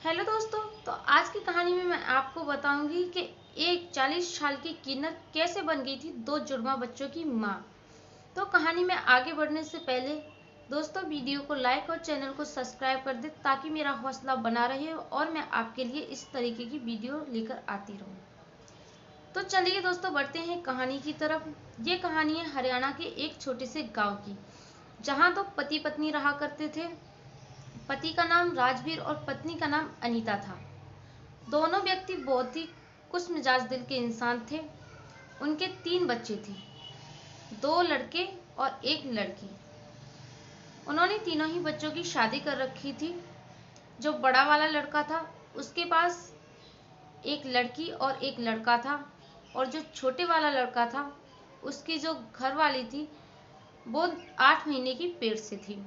Hello दोस्तों। तो आज की कहानी में मैं आपको बताऊंगी कि एक 40 साल की किन्नर कैसे बन गई थी दो जुड़वा बच्चों की माँ। तो कहानी में आगे बढ़ने से पहले दोस्तों वीडियो को लाइक और चैनल को सब्सक्राइब कर दे ताकि मेरा हौसला बना रहे और मैं आपके लिए इस तरीके की वीडियो लेकर आती रहूं। तो चलिए दोस्तों बढ़ते हैं कहानी की तरफ। ये कहानी है हरियाणा के एक छोटे से गाँव की, जहाँ दो पति पत्नी रहा करते थे। पति का नाम राजवीर और पत्नी का नाम अनीता था। दोनों व्यक्ति बहुत ही खुश मिजाज दिल के इंसान थे। उनके 3 बच्चे थे, 2 लड़के और 1 लड़की। उन्होंने तीनों ही बच्चों की शादी कर रखी थी। जो बड़ा वाला लड़का था उसके पास एक लड़की और एक लड़का था, और जो छोटे वाला लड़का था उसकी जो घरवाली थी वो 8 महीने की पेट से थी।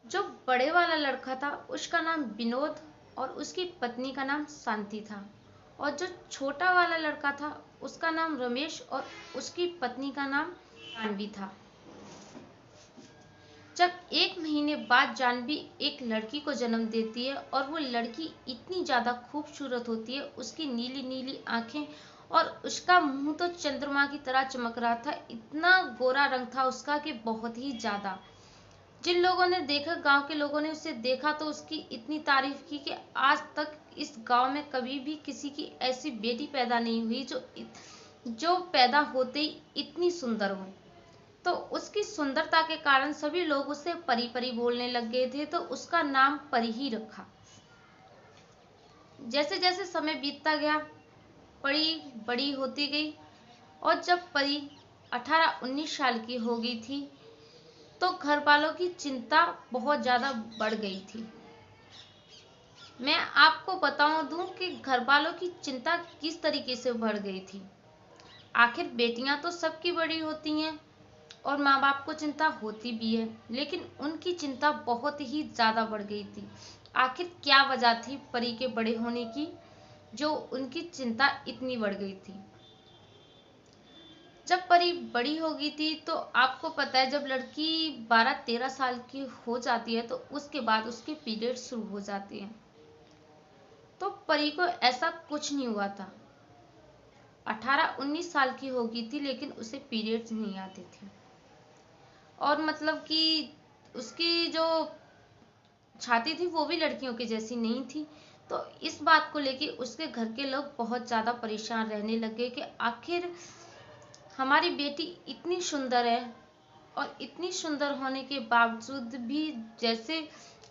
जो बड़े वाला लड़का था उसका नाम विनोद और उसकी पत्नी का नाम शांति था, और जो छोटा वाला लड़का था उसका नाम रमेश और उसकी पत्नी का नाम जानवी था। जब 1 महीने बाद जानवी एक लड़की को जन्म देती है और वो लड़की इतनी ज्यादा खूबसूरत होती है, उसकी नीली नीली आंखें और उसका मुंह तो चंद्रमा की तरह चमक रहा था। इतना गोरा रंग था उसका कि बहुत ही ज्यादा। जिन लोगों ने देखा, गांव के लोगों ने उसे देखा तो उसकी इतनी तारीफ की कि आज तक इस गांव में कभी भी किसी की ऐसी बेटी पैदा नहीं हुई जो पैदा होते ही इतनी सुंदर हो। तो उसकी सुंदरता के कारण सभी लोग उसे परी परी बोलने लग गए थे, तो उसका नाम परी ही रखा। जैसे जैसे समय बीतता गया परी बड़ी होती गई, और जब परी 18-19 साल की हो गई थी तो घर वालों की चिंता बहुत ज्यादा बढ़ गई थी। मैं आपको बताऊं दूं कि घर वालों की चिंता किस तरीके से बढ़ गई थी। आखिर बेटियां तो सबकी बड़ी होती हैं और माँ बाप को चिंता होती भी है, लेकिन उनकी चिंता बहुत ही ज्यादा बढ़ गई थी। आखिर क्या वजह थी परी के बड़े होने की जो उनकी चिंता इतनी बढ़ गई थी। जब परी बड़ी हो गई थी तो आपको पता है, जब लड़की 12-13 साल की हो जाती है तो उसके बाद उसके पीरियड शुरू हो जाते हैं। तो परी को ऐसा कुछ नहीं हुआ था। 18-19 साल की हो गई थी लेकिन उसे पीरियड्स नहीं आते थे, और मतलब कि उसकी जो छाती थी वो भी लड़कियों की जैसी नहीं थी। तो इस बात को लेके उसके घर के लोग बहुत ज्यादा परेशान रहने लगे कि आखिर हमारी बेटी इतनी सुंदर है और इतनी सुंदर होने के बावजूद भी जैसे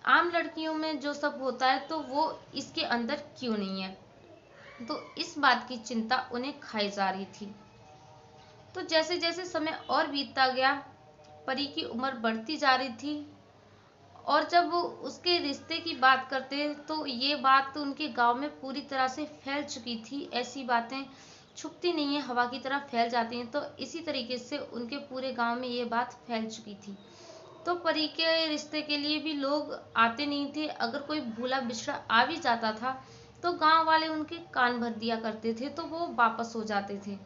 आम लड़कियों में जो सब होता है तो वो इसके अंदर क्यों नहीं है। तो इस बात की चिंता उन्हें खाई जा रही थी। तो जैसे जैसे समय और बीतता गया परी की उम्र बढ़ती जा रही थी, और जब वो उसके रिश्ते की बात करते तो ये बात तो उनके गांव में पूरी तरह से फैल चुकी थी। ऐसी बातें छुपती नहीं है, हवा की तरह फैल जाती हैं। तो इसी तरीके से उनके पूरे गांव में ये बात फैल चुकी थी। तो परी के रिश्ते के लिए भी लोग आते नहीं थे। अगर कोई भूला बिछड़ा आ भी जाता था तो गांव वाले उनके कान भर दिया करते थे, तो वो वापस हो जाते थे।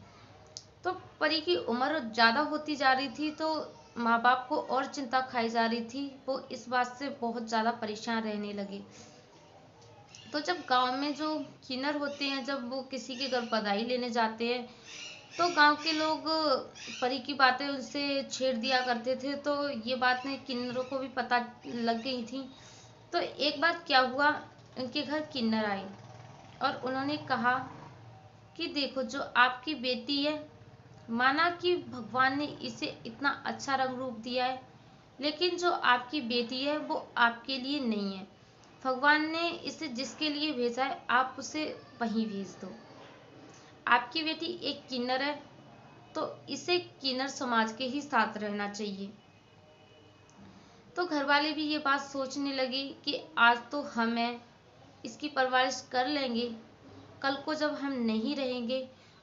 तो परी की उम्र ज्यादा होती जा रही थी तो माँ बाप को और चिंता खाई जा रही थी। वो इस बात से बहुत ज्यादा परेशान रहने लगे। तो जब गांव में जो किन्नर होते हैं, जब वो किसी के घर बधाई लेने जाते हैं तो गांव के लोग परी की बातें उनसे छेड़ दिया करते थे। तो ये बातें किन्नरों को भी पता लग गई थी। तो एक बार क्या हुआ, उनके घर किन्नर आई और उन्होंने कहा कि देखो जो आपकी बेटी है, माना कि भगवान ने इसे इतना अच्छा रंग रूप दिया है, लेकिन जो आपकी बेटी है वो आपके लिए नहीं है। भगवान ने इसे जिसके लिए भेजा है आप उसे वहीं भेज दो। आपकी बेटी एक किन्नर है तो इसे किन्नर समाज के ही साथ रहना चाहिए। तो घर वाले भी ये बात सोचने लगे कि आज तो हम हैं, इसकी परवरिश कर लेंगे, कल को जब हम नहीं रहेंगे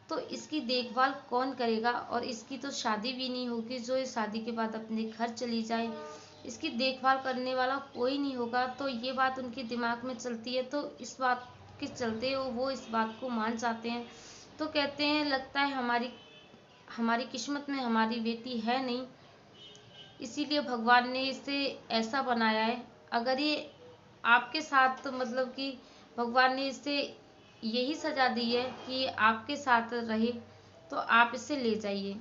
तो इसकी देखभाल कौन करेगा, और इसकी तो शादी भी नहीं होगी जो इस शादी के बाद अपने घर चली जाए, इसकी देखभाल करने वाला कोई नहीं होगा। तो ये बात उनके दिमाग में चलती है। तो इस बात के चलते वो इस बात को मान जाते हैं। तो कहते हैं लगता है हमारी हमारी किस्मत में हमारी बेटी है नहीं, इसीलिए भगवान ने इसे ऐसा बनाया है। अगर ये आपके साथ मतलब कि भगवान ने इसे यही सजा दी है कि आपके साथ रहे, तो आप इसे ले जाइए।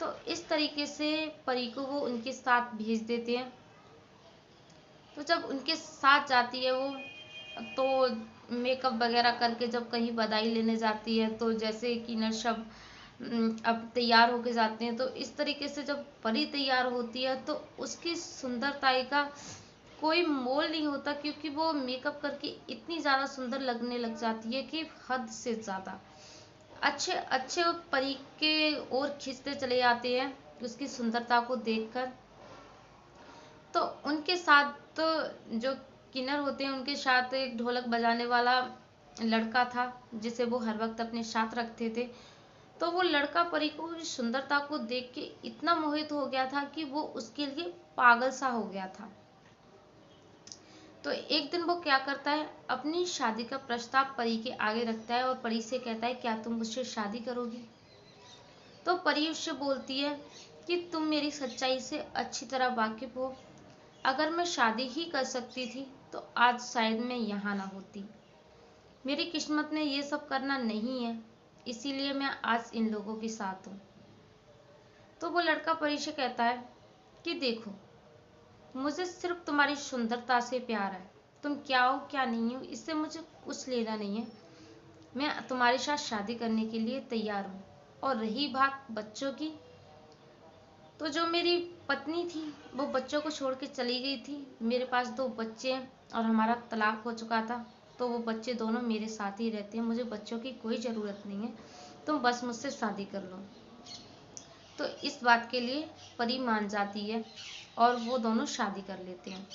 तो इस तरीके से परी को वो उनके साथ भेज देते हैं। तो जब उनके साथ जाती है वो, तो मेकअप वगैरह करके जब कहीं बधाई लेने जाती है, तो जैसे कि नरसब अब तैयार होके जाते हैं, तो इस तरीके से जब परी तैयार होती है तो उसकी सुंदरता का कोई मोल नहीं होता, क्योंकि वो मेकअप करके इतनी ज़्यादा सुंदर लगने लग जाती है कि हद से ज़्यादा अच्छे अच्छे परी के ओर खींचते चले जाते हैं उसकी सुंदरता को देखकर। तो उनके साथ तो जो किन्नर होते हैं उनके साथ एक ढोलक बजाने वाला लड़का था जिसे वो हर वक्त अपने साथ रखते थे। तो वो लड़का परी को उस सुंदरता को देख के इतना मोहित हो गया था कि वो उसके लिए पागल सा हो गया था। तो एक दिन वो क्या करता है, अपनी शादी का प्रस्ताव परी के आगे रखता है और परी से कहता है, क्या तुम मुझसे शादी करोगी? तो परी उससे बोलती है कि तुम मेरी सच्चाई से अच्छी तरह वाकिफ हो। अगर मैं शादी ही कर सकती थी तो आज शायद मैं यहाँ ना होती। मेरी किस्मत में ये सब करना नहीं है, इसीलिए मैं आज इन लोगों के साथ हूँ। तो वो लड़का परी से कहता है कि देखो, मुझे सिर्फ तुम्हारी सुंदरता से प्यार है। तुम क्या हो क्या नहीं हो इससे मुझे कुछ लेना नहीं है। मैं तुम्हारे साथ शादी करने के लिए तैयार हूँ। और रही बात बच्चों की, तो जो मेरी पत्नी थी वो बच्चों को छोड़ के चली गई थी। मेरे पास 2 बच्चे हैं और हमारा तलाक हो चुका था, तो वो बच्चे दोनों मेरे साथ ही रहते हैं। मुझे बच्चों की कोई ज़रूरत नहीं है, तुम बस मुझसे शादी कर लो। तो इस बात के लिए परी मान जाती है और वो दोनों शादी कर लेते हैं।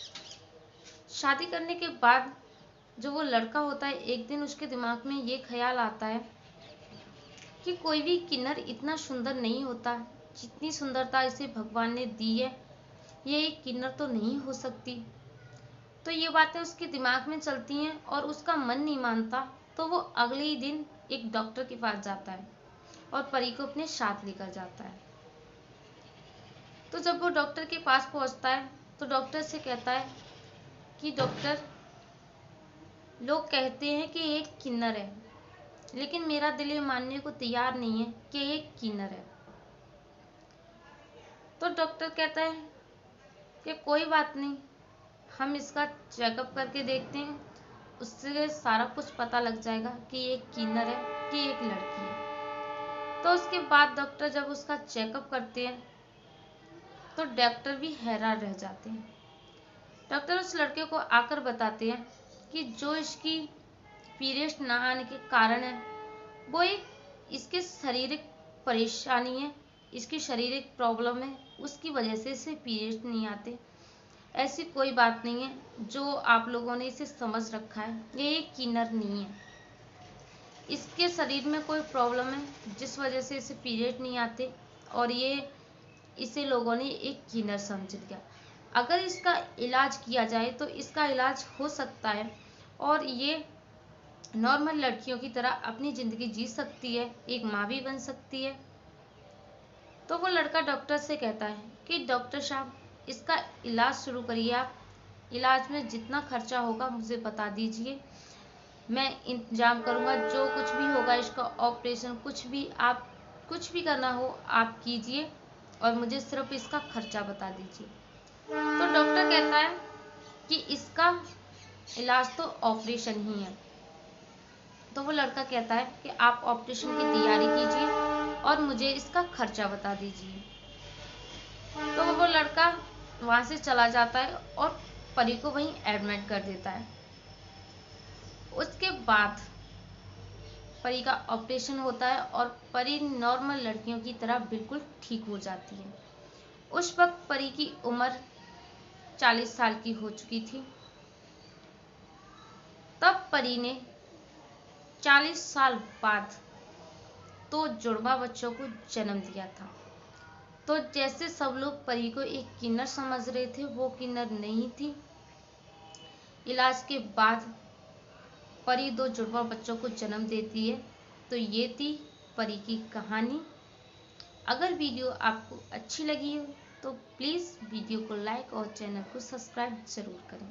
शादी करने के बाद जो वो लड़का होता है, एक दिन उसके दिमाग में ये ख्याल आता है कि कोई भी किन्नर इतना सुंदर नहीं होता जितनी सुंदरता इसे भगवान ने दी है। ये एक किन्नर तो नहीं हो सकती। तो ये बातें उसके दिमाग में चलती हैं और उसका मन नहीं मानता। तो वो अगले ही दिन एक डॉक्टर के पास जाता है और परी को अपने साथ लेकर जाता है। तो जब वो डॉक्टर के पास पहुंचता है तो डॉक्टर से कहता है कि डॉक्टर, लोग कहते हैं कि एक किन्नर है, लेकिन मेरा दिल ये मानने को तैयार नहीं है कि एक किन्नर है। तो डॉक्टर कहता है कि कोई बात नहीं, हम इसका चेकअप करके देखते हैं, उससे सारा कुछ पता लग जाएगा कि ये एक किन्नर है कि एक लड़की है। तो उसके बाद डॉक्टर जब उसका चेकअप करते हैं तो डॉक्टर भी हैरान रह जाते हैं। डॉक्टर उस लड़के को आकर बताते हैं कि जो इसकी पीरियड्स ना आने के कारण है वो एक इसके शारीरिक परेशानी है, इसकी शारीरिक प्रॉब्लम है, उसकी वजह से इसे पीरियड्स नहीं आते। ऐसी कोई बात नहीं है जो आप लोगों ने इसे समझ रखा है, ये एक किन्नर नहीं है। इसके शरीर में कोई प्रॉब्लम है जिस वजह से इसे पीरियड नहीं आते और ये इसे लोगों ने एक किन्नर समझ लिया। अगर इसका इलाज किया जाए तो इसका इलाज हो सकता है और ये नॉर्मल लड़कियों की तरह अपनी ज़िंदगी जी सकती है, एक माँ भी बन सकती है। तो वो लड़का डॉक्टर से कहता है कि डॉक्टर साहब, इसका इलाज शुरू करिए आप। इलाज में जितना खर्चा होगा मुझे बता दीजिए, मैं इंतजाम करूँगा। जो कुछ भी होगा, इसका ऑपरेशन कुछ भी करना हो आप कीजिए और मुझे सिर्फ इसका खर्चा बता दीजिए। तो डॉक्टर कहता है कि इसका इलाज तो ऑपरेशन ही है। तो वो लड़का कहता है कि आप ऑपरेशन की तैयारी कीजिए और मुझे इसका खर्चा बता दीजिए। तो वो लड़का वहाँ से चला जाता है और परी को वहीं एडमिट कर देता है। उसके बाद परी का ऑपरेशन होता है और परी नॉर्मल लड़कियों की तरह बिल्कुल ठीक हो जाती है। उस वक्त परी की उम्र 40 साल की हो चुकी थी। तब परी ने 40 साल बाद 2 जुड़वा बच्चों को जन्म दिया था। तो जैसे सब लोग परी को एक किन्नर समझ रहे थे, वो किन्नर नहीं थी। इलाज के बाद परी 2 जुड़वा बच्चों को जन्म देती है। तो ये थी परी की कहानी। अगर वीडियो आपको अच्छी लगी हो तो प्लीज़ वीडियो को लाइक और चैनल को सब्सक्राइब ज़रूर करें।